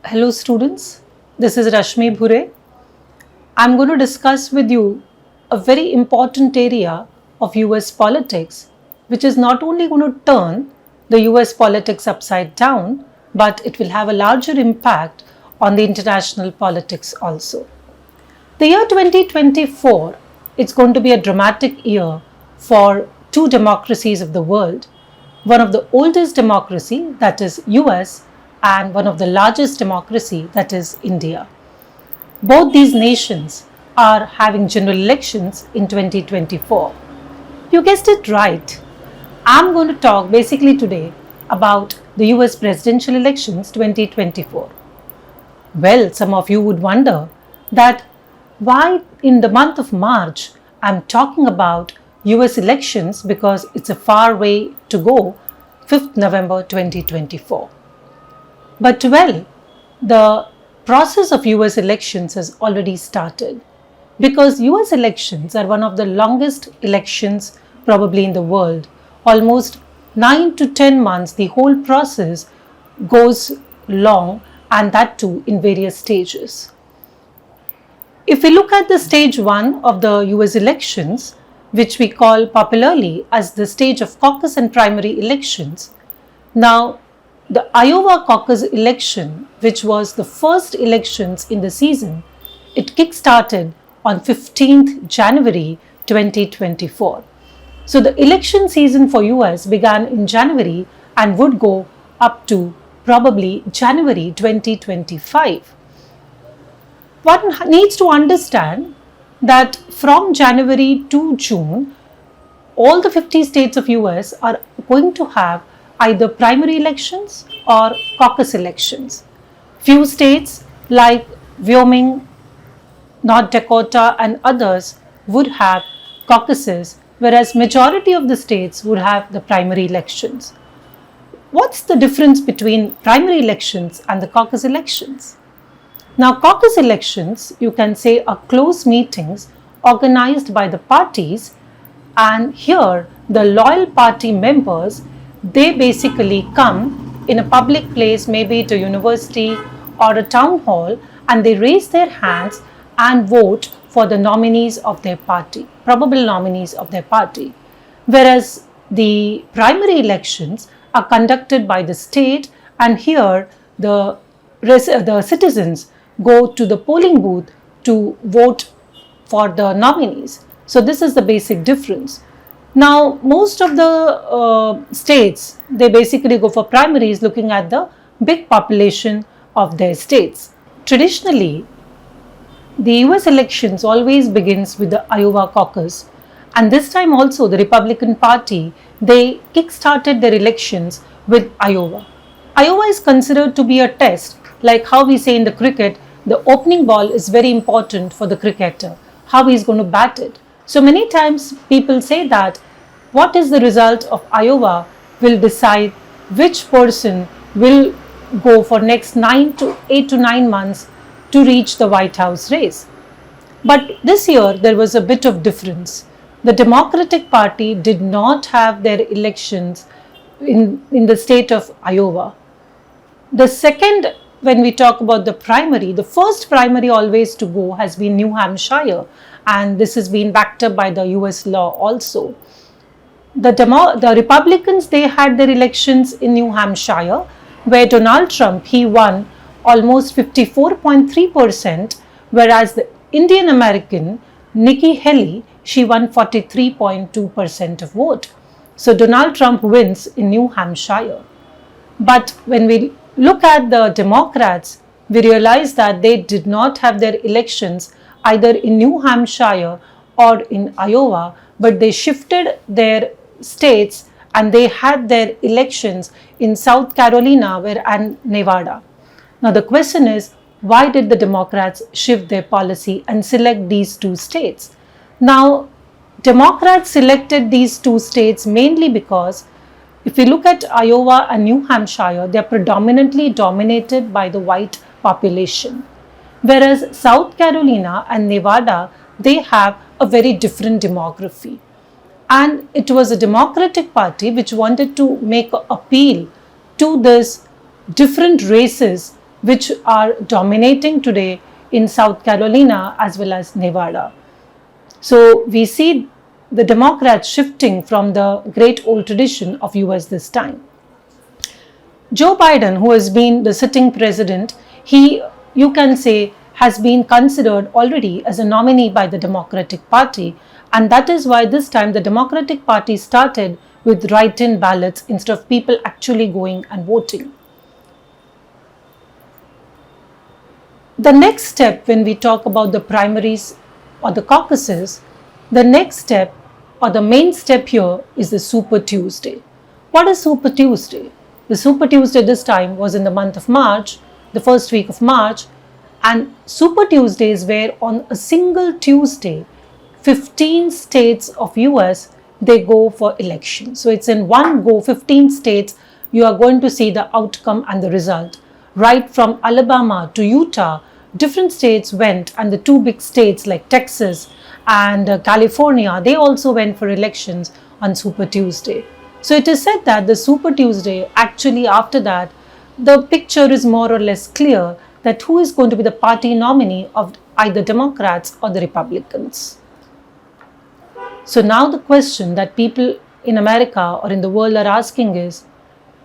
Hello students, this is Rashmi Bhure. I'm going to discuss with you a very important area of US politics, which is not only going to turn the US politics upside down, but it will have a larger impact on the international politics also. The year 2024, it's going to be a dramatic year for two democracies of the world. One of the oldest democracy, that is US, and one of the largest democracy, that is India. Both these nations are having general elections in 2024. You guessed it right. I'm going to talk basically today about the US presidential elections 2024. Well, some of you would wonder that why in the month of March I'm talking about US elections because it's a far way to go, 5th November 2024. But well, the process of US elections has already started because US elections are one of the longest elections probably in the world. Almost 9 to 10 months, the whole process goes long, and that too in various stages. If we look at the stage 1 of the US elections, which we call popularly as the stage of caucus and primary elections, now the Iowa caucus election, which was the first elections in the season, it kick-started on 15th January 2024. So the election season for US began in January and would go up to probably January 2025. One needs to understand that from January to June, all the 50 states of US are going to have either primary elections or caucus elections. Few states like Wyoming, North Dakota and others would have caucuses, whereas majority of the states would have the primary elections. What's the difference between primary elections and the caucus elections? Now, caucus elections, you can say, are closed meetings organized by the parties, and here the loyal party members, they basically come in a public place, maybe to a university or a town hall, and they raise their hands and vote for the nominees of their party, probable nominees of their party. Whereas the primary elections are conducted by the state, and here the citizens go to the polling booth to vote for the nominees. So this is the basic difference. Now, most of the states, they basically go for primaries looking at the big population of their states. Traditionally, the US elections always begins with the Iowa caucus, and this time also the Republican Party, they kick-started their elections with Iowa. Iowa is considered to be a test, like how we say in the cricket, the opening ball is very important for the cricketer, how he is going to bat it. So many times people say that what is the result of Iowa will decide which person will go for next 8 to 9 months to reach the White House race. But this year there was a bit of difference. The Democratic Party did not have their elections in the state of Iowa. The second, when we talk about the primary, the first primary always to go has been New Hampshire, and this has been backed up by the US law also. The Republicans, they had their elections in New Hampshire, where Donald Trump, he won almost 54.3%, whereas the Indian American Nikki Haley, she won 43.2% of vote. So Donald Trump wins in New Hampshire. But when we look at the Democrats, we realize that they did not have their elections either in New Hampshire or in Iowa, but they shifted their states and they had their elections in South Carolina and Nevada. Now the question is, why did the Democrats shift their policy and select these two states? Now, Democrats selected these two states mainly because if we look at Iowa and New Hampshire, they are predominantly dominated by the white population. Whereas South Carolina and Nevada, they have a very different demography. And it was a Democratic Party which wanted to make an appeal to this different races which are dominating today in South Carolina as well as Nevada. So we see the Democrats shifting from the great old tradition of US this time. Joe Biden, who has been the sitting president, you can say, has been considered already as a nominee by the Democratic Party, and that is why this time the Democratic Party started with write-in ballots instead of people actually going and voting. The next step when we talk about the primaries or the caucuses, the next step or the main step here is the Super Tuesday. What is Super Tuesday? The Super Tuesday this time was in the month of March, the first week of March, and Super Tuesday is where on a single Tuesday, 15 states of US, they go for election. So it's in one go, 15 states, you are going to see the outcome and the result. Right from Alabama to Utah, different states went, and the two big states like Texas and California, they also went for elections on Super Tuesday. So it is said that the Super Tuesday, actually after that, the picture is more or less clear that who is going to be the party nominee of either Democrats or the Republicans. So now the question that people in America or in the world are asking is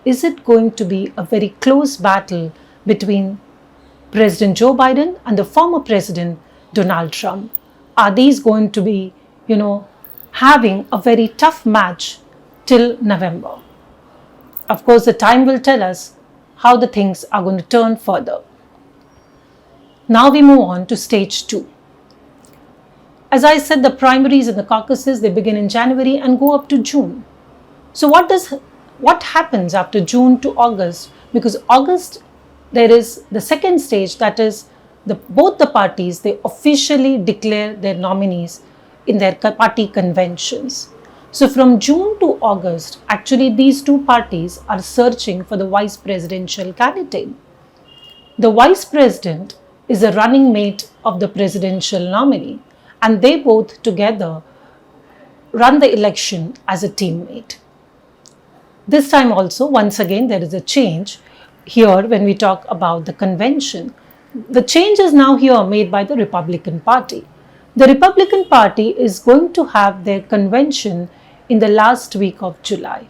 it going to be a very close battle between President Joe Biden and the former President Donald Trump? Are these going to be, having a very tough match till November? Of course, the time will tell us how the things are going to turn further. Now we move on to stage 2. As I said, the primaries and the caucuses, they begin in January and go up to June. So what happens after June to August? Because August, there is the second stage, that is both the parties, they officially declare their nominees in their party conventions. So from June to August, actually these two parties are searching for the vice presidential candidate. The vice president is a running mate of the presidential nominee, and they both together run the election as a teammate. This time also, once again, there is a change here when we talk about the convention. The change is now here made by the Republican Party. The Republican Party is going to have their convention in the last week of July,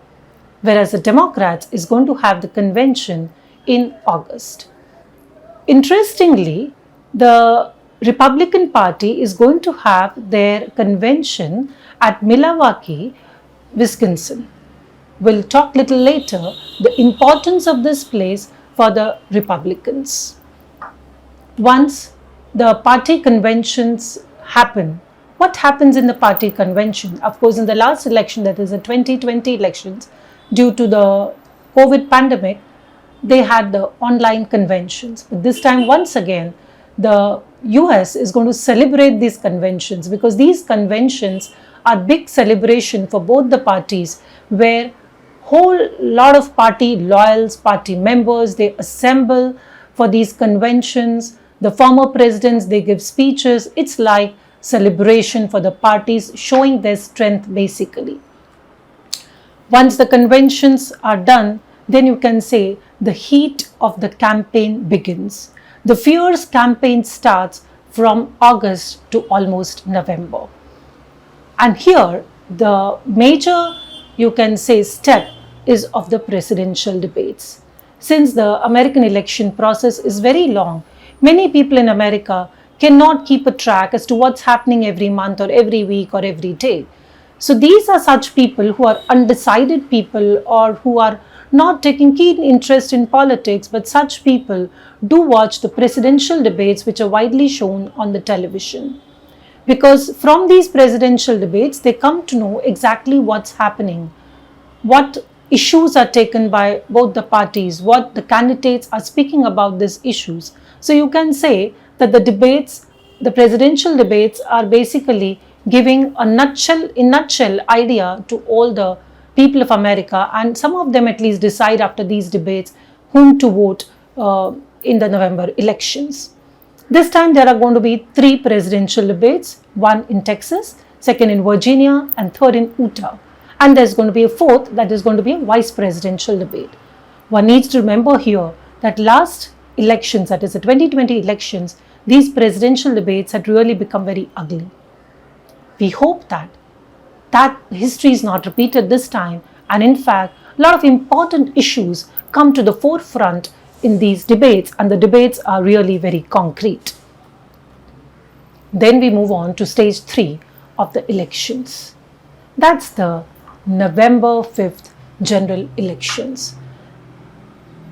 whereas the Democrats is going to have the convention in August. Interestingly, the Republican Party is going to have their convention at Milwaukee, Wisconsin. We'll talk little later the importance of this place for the Republicans. Once the party conventions happen, what happens in the party convention? Of course, in the last election, that is the 2020 elections, due to the COVID pandemic, they had the online conventions. But this time, once again, the US is going to celebrate these conventions, because these conventions are big celebration for both the parties, where whole lot of party loyals, party members, they assemble for these conventions. The former presidents, they give speeches. It's like celebration for the parties, showing their strength basically. Once the conventions are done, then you can say the heat of the campaign begins. The fierce campaign starts from August to almost November. And here, the major, you can say, step is of the presidential debates. Since the American election process is very long, many people in America cannot keep a track as to what's happening every month or every week or every day. So these are such people who are undecided people, or who are not taking keen interest in politics, but such people do watch the presidential debates which are widely shown on the television. Because from these presidential debates, they come to know exactly what's happening, what issues are taken by both the parties, what the candidates are speaking about these issues. So you can say that the presidential debates are basically giving a nutshell idea to all the people of America, and some of them at least decide after these debates whom to vote in the November elections. This time there are going to be 3 presidential debates, one in Texas, second in Virginia, and third in Utah. And there's going to be a 4th, that is going to be a vice presidential debate. One needs to remember here that last elections, that is the 2020 elections, these presidential debates had really become very ugly. We hope that history is not repeated this time, and in fact, a lot of important issues come to the forefront in these debates, and the debates are really very concrete. Then we move on to stage 3 of the elections. That's the November 5th general elections.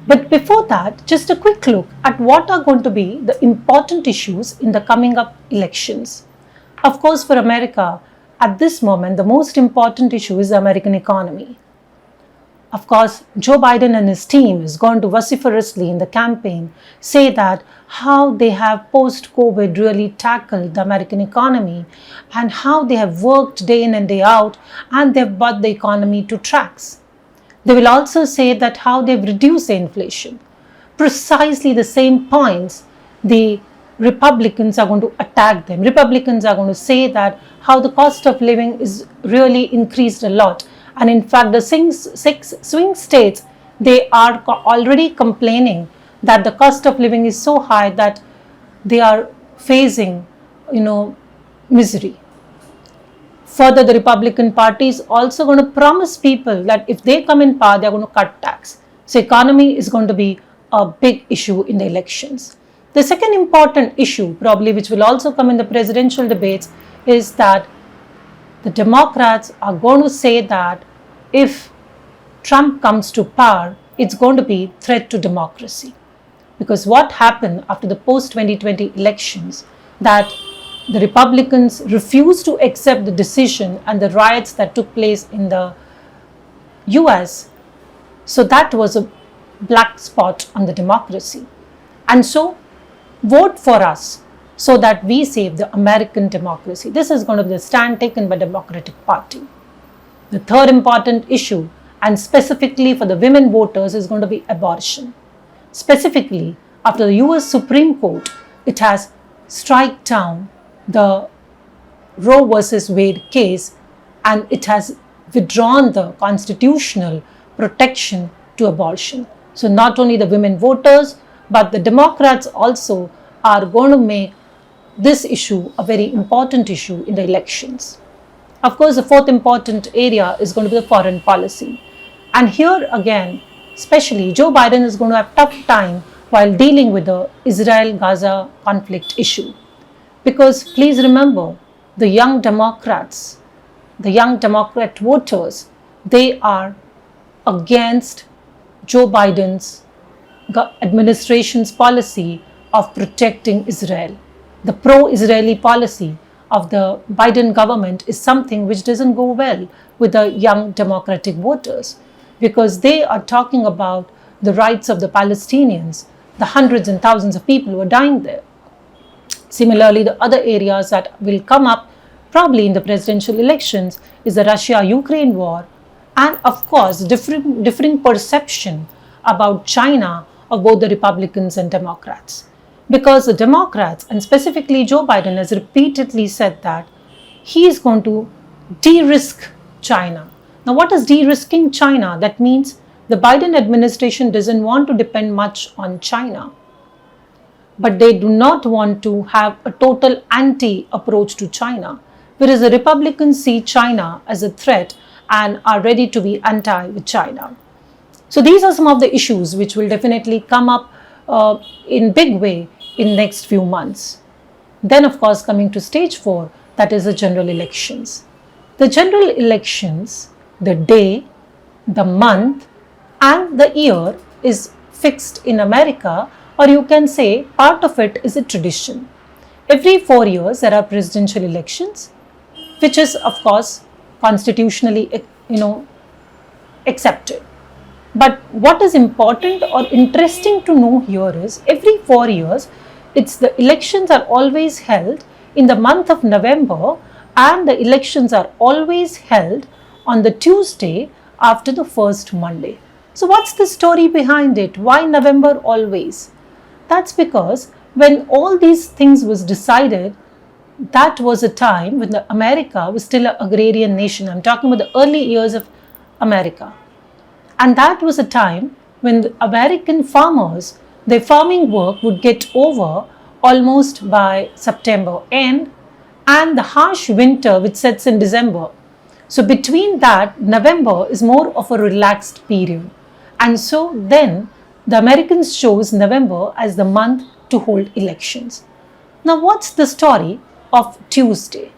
But before that, just a quick look at what are going to be the important issues in the coming up elections. Of course, for America, at this moment, the most important issue is the American economy. Of course, Joe Biden and his team is going to vociferously in the campaign say that how they have post-COVID really tackled the American economy and how they have worked day in and day out and they've brought the economy to tracks. They will also say that how they've reduced the inflation. Precisely the same points the Republicans are going to attack them. Republicans are going to say that how the cost of living is really increased a lot. And in fact, the six swing states, they are already complaining that the cost of living is so high that they are facing, misery. Further, the Republican Party is also going to promise people that if they come in power, they are going to cut tax. So economy is going to be a big issue in the elections. The second important issue, probably which will also come in the presidential debates, is that the Democrats are going to say that if Trump comes to power, it's going to be a threat to democracy. Because what happened after the post-2020 elections, that the Republicans refused to accept the decision and the riots that took place in the US. So that was a black spot on the democracy. And so vote for us so that we save the American democracy. This is going to be the stand taken by the Democratic Party. The third important issue, and specifically for the women voters, is going to be abortion. Specifically, after the US Supreme Court, it has struck down the Roe versus Wade case and it has withdrawn the constitutional protection to abortion. So not only the women voters, but the Democrats also are going to make this issue a very important issue in the elections. Of course, the fourth important area is going to be the foreign policy. And here again, especially Joe Biden is going to have a tough time while dealing with the Israel-Gaza conflict issue. Because please remember, the young Democrats, the young Democrat voters, they are against Joe Biden's administration's policy of protecting Israel. The pro-Israeli policy of the Biden government is something which doesn't go well with the young Democratic voters, because they are talking about the rights of the Palestinians, the hundreds and thousands of people who are dying there. Similarly, the other areas that will come up probably in the presidential elections is the Russia-Ukraine war and of course differing perception about China of both the Republicans and Democrats. Because the Democrats, and specifically Joe Biden, has repeatedly said that he is going to de-risk China. Now, what is de-risking China? That means the Biden administration doesn't want to depend much on China, but they do not want to have a total anti-approach to China, whereas the Republicans see China as a threat and are ready to be anti with China. So these are some of the issues which will definitely come up in big way in next few months. Then of course coming to stage 4, that is the general elections. The general elections, the day, the month and the year is fixed in America, or you can say part of it is a tradition. Every 4 years there are presidential elections, which is of course constitutionally accepted. But what is important or interesting to know here is every 4 years, the elections are always held in the month of November, and the elections are always held on the Tuesday after the first Monday. So what's the story behind it? Why November always? That's because when all these things was decided, that was a time when America was still an agrarian nation. I'm talking about the early years of America. And that was a time when the American farmers, their farming work would get over almost by September end, and the harsh winter which sets in December. So between that, November is more of a relaxed period. And so then the Americans chose November as the month to hold elections. Now what's the story of Tuesday?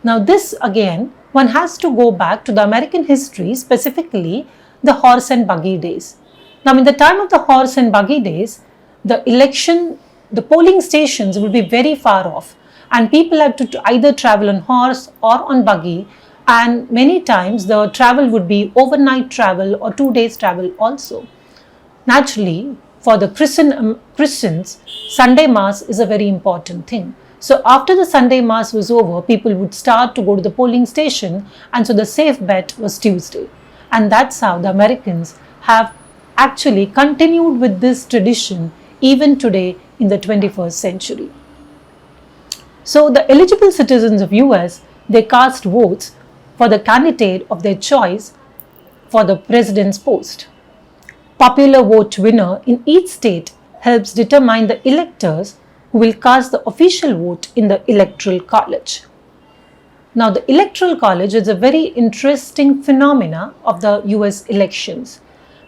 Now this again, one has to go back to the American history, specifically the horse and buggy days. Now in the time of the horse and buggy days, the polling stations would be very far off, and people had to either travel on horse or on buggy, and many times the travel would be overnight travel or 2 days travel also. Naturally, for the Christians, Sunday Mass is a very important thing. So after the Sunday Mass was over, people would start to go to the polling station, and so the safe bet was Tuesday. And that's how the Americans have actually continued with this tradition even today in the 21st century. So the eligible citizens of US, they cast votes for the candidate of their choice for the president's post. Popular vote winner in each state helps determine the electors who will cast the official vote in the Electoral College. Now, the Electoral College is a very interesting phenomena of the US elections.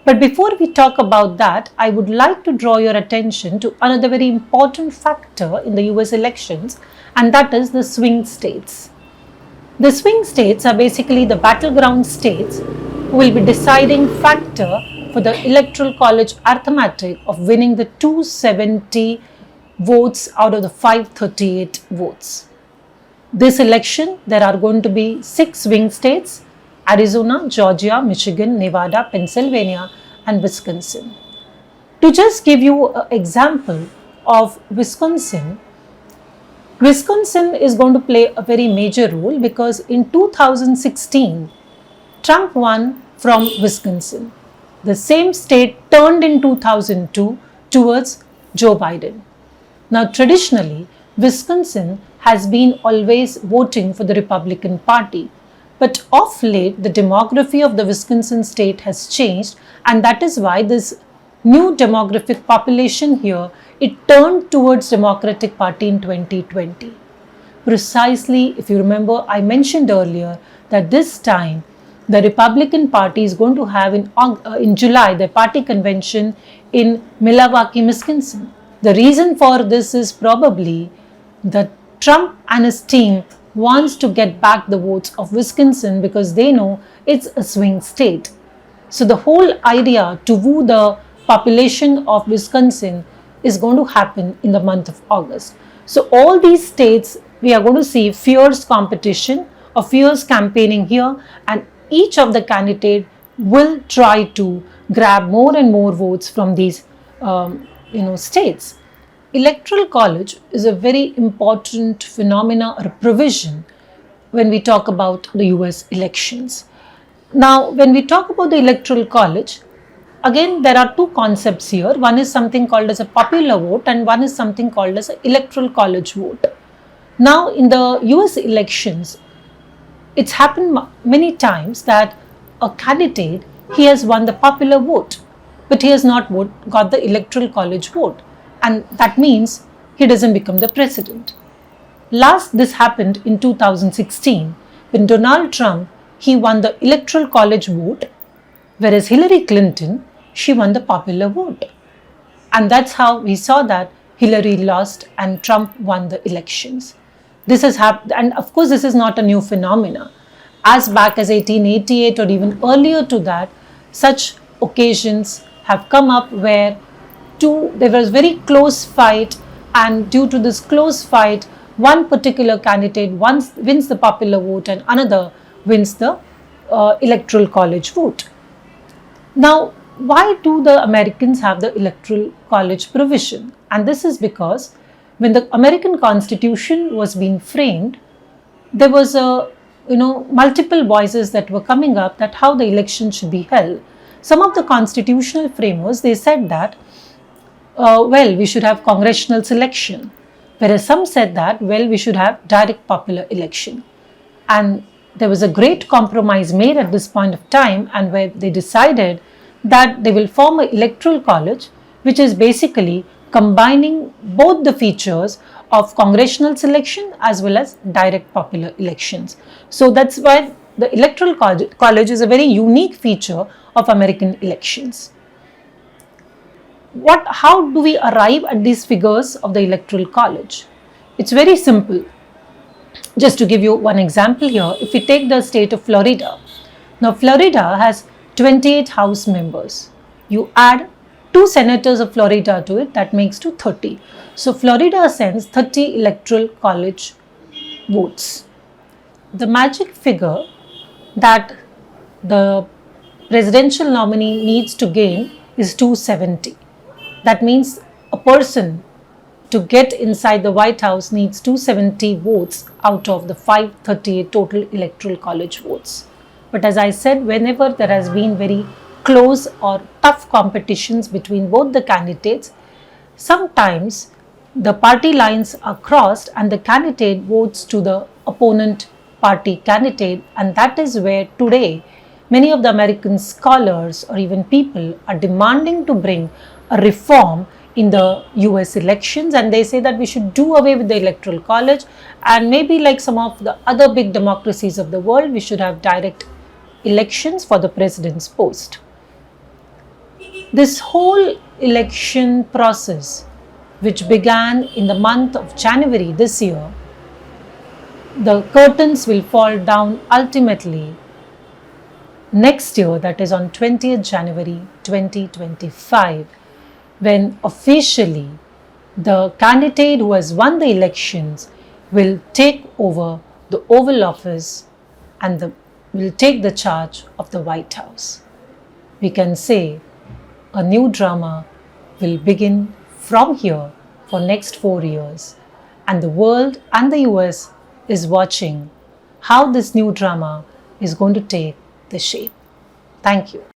But before we talk about that, I would like to draw your attention to another very important factor in the US elections, and that is the swing states. The swing states are basically the battleground states who will be deciding factor for the Electoral College arithmetic of winning the 270 votes out of the 538 votes. This election, there are going to be 6 swing states: Arizona, Georgia, Michigan, Nevada, Pennsylvania, and Wisconsin. To just give you an example of Wisconsin, Wisconsin is going to play a very major role because in 2016, Trump won from Wisconsin. The same state turned in 2002 towards Joe Biden. Now, traditionally, Wisconsin has been always voting for the Republican Party. But of late, the demography of the Wisconsin state has changed, and that is why this new demographic population here, it turned towards Democratic Party in 2020. Precisely, if you remember, I mentioned earlier that this time the Republican Party is going to have in July their party convention in Milwaukee, Wisconsin. The reason for this is probably that Trump and his team wants to get back the votes of Wisconsin because they know it's a swing state. So the whole idea to woo the population of Wisconsin is going to happen in the month of August. So all these states, we are going to see fierce competition or fierce campaigning here, and each of the candidate will try to grab more and more votes from these states. Electoral College is a very important phenomena or provision when we talk about the US elections. Now, when we talk about the Electoral College, again there are two concepts here. One is something called as a popular vote, and one is something called as an Electoral College vote. Now, in the US elections, it's happened many times that a candidate, he has won the popular vote, but he has not got the Electoral College vote. And that means he doesn't become the president. Last, this happened in 2016 when Donald Trump, he won the Electoral College vote, whereas Hillary Clinton, she won the popular vote. And that's how we saw that Hillary lost and Trump won the elections. This has happened, and of course this is not a new phenomena. As back as 1888 or even earlier to that, such occasions have come up where there was very close fight, and due to this close fight, one particular candidate wins the popular vote and another wins the Electoral College vote. Now, why do the Americans have the Electoral College provision? And this is because when the American Constitution was being framed, there was multiple voices that were coming up that how the election should be held. Some of the constitutional framers, they said that we should have congressional selection, whereas some said that, we should have direct popular election. And there was a great compromise made at this point of time, and where they decided that they will form an electoral college which is basically combining both the features of congressional selection as well as direct popular elections. So that's why the Electoral College is a very unique feature of American elections. How do we arrive at these figures of the Electoral College? It's very simple. Just to give you one example here, if we take the state of Florida. Now Florida has 28 House members. You add 2 senators of Florida to it, that makes to 30. So Florida sends 30 Electoral College votes. The magic figure that the presidential nominee needs to gain is 270. That means a person to get inside the White House needs 270 votes out of the 538 total Electoral College votes. But as I said, whenever there has been very close or tough competitions between both the candidates, sometimes the party lines are crossed and the candidate votes to the opponent party candidate, and that is where today many of the American scholars or even people are demanding to bring a reform in the US elections, and they say that we should do away with the Electoral College, and maybe like some of the other big democracies of the world, we should have direct elections for the president's post. This whole election process, which began in the month of January this year, the curtains will fall down ultimately next year, that is on 20th January 2025, when officially the candidate who has won the elections will take over the Oval Office and will take the charge of the White House. We can say a new drama will begin from here for next 4 years, and the world and the US is watching how this new drama is going to take the shape. Thank you.